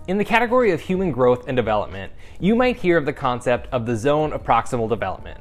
In the category of human growth and development, you might hear of the concept of the Zone of Proximal Development.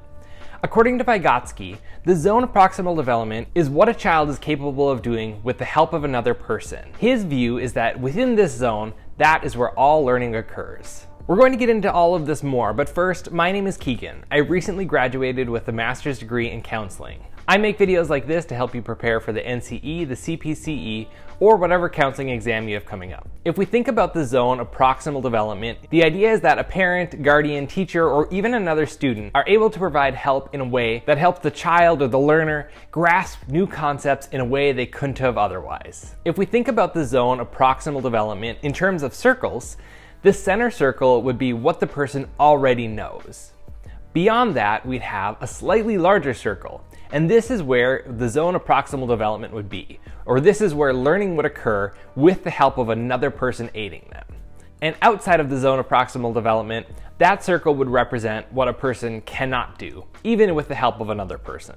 According to Vygotsky, the Zone of Proximal Development is what a child is capable of doing with the help of another person. His view is that within this zone, that is where all learning occurs. We're going to get into all of this more, but first, my name is Keegan. I recently graduated with a master's degree in counseling. I make videos like this to help you prepare for the NCE, the CPCE, or whatever counseling exam you have coming up. If we think about the zone of proximal development, the idea is that a parent, guardian, teacher, or even another student are able to provide help in a way that helps the child or the learner grasp new concepts in a way they couldn't have otherwise. If we think about the zone of proximal development in terms of circles, the center circle would be what the person already knows. Beyond that, we'd have a slightly larger circle, and this is where the zone of proximal development would be, or this is where learning would occur with the help of another person aiding them. And outside of the zone of proximal development, that circle would represent what a person cannot do, even with the help of another person.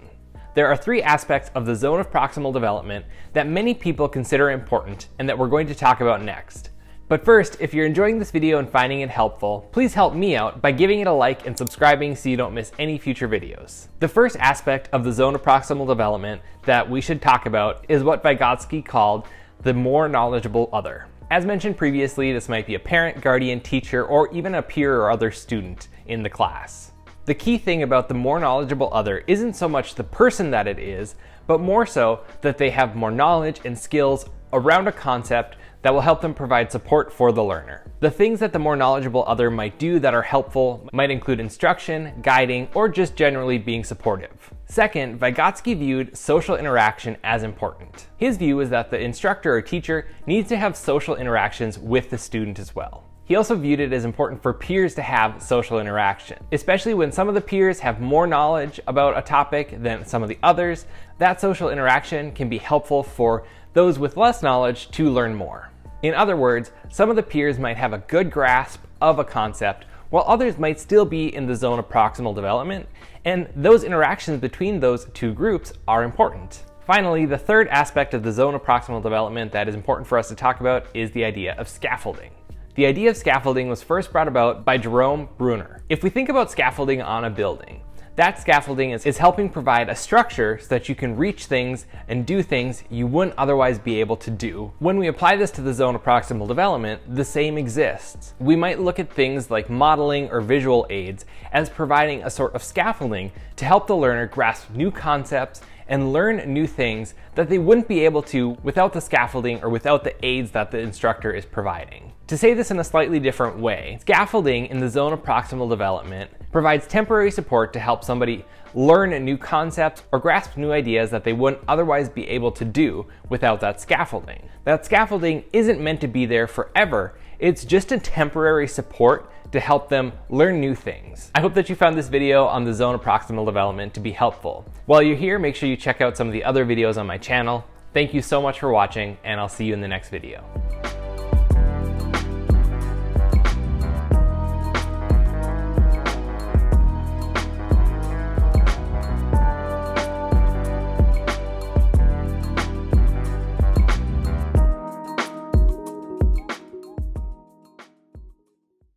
There are three aspects of the zone of proximal development that many people consider important and that we're going to talk about next. But first, if you're enjoying this video and finding it helpful, please help me out by giving it a like and subscribing so you don't miss any future videos. The first aspect of the zone of proximal development that we should talk about is what Vygotsky called the more knowledgeable other. As mentioned previously, this might be a parent, guardian, teacher, or even a peer or other student in the class. The key thing about the more knowledgeable other isn't so much the person that it is, but more so that they have more knowledge and skills around a concept that will help them provide support for the learner. The things that the more knowledgeable other might do that are helpful might include instruction, guiding, or just generally being supportive. Second, Vygotsky viewed social interaction as important. His view is that the instructor or teacher needs to have social interactions with the student as well. He also viewed it as important for peers to have social interaction, especially when some of the peers have more knowledge about a topic than some of the others. That social interaction can be helpful for those with less knowledge to learn more. In other words, some of the peers might have a good grasp of a concept, while others might still be in the zone of proximal development, and those interactions between those two groups are important. Finally, the third aspect of the zone of proximal development that is important for us to talk about is the idea of scaffolding. The idea of scaffolding was first brought about by Jerome Bruner. If we think about scaffolding on a building, that scaffolding is helping provide a structure so that you can reach things and do things you wouldn't otherwise be able to do. When we apply this to the zone of proximal development, the same exists. We might look at things like modeling or visual aids as providing a sort of scaffolding to help the learner grasp new concepts and learn new things that they wouldn't be able to without the scaffolding or without the aids that the instructor is providing. To say this in a slightly different way, scaffolding in the zone of proximal development provides temporary support to help somebody learn new concepts or grasp new ideas that they wouldn't otherwise be able to do without that scaffolding. That scaffolding isn't meant to be there forever. It's just a temporary support to help them learn new things. I hope that you found this video on the zone of proximal development to be helpful. While you're here, make sure you check out some of the other videos on my channel. Thank you so much for watching, and I'll see you in the next video.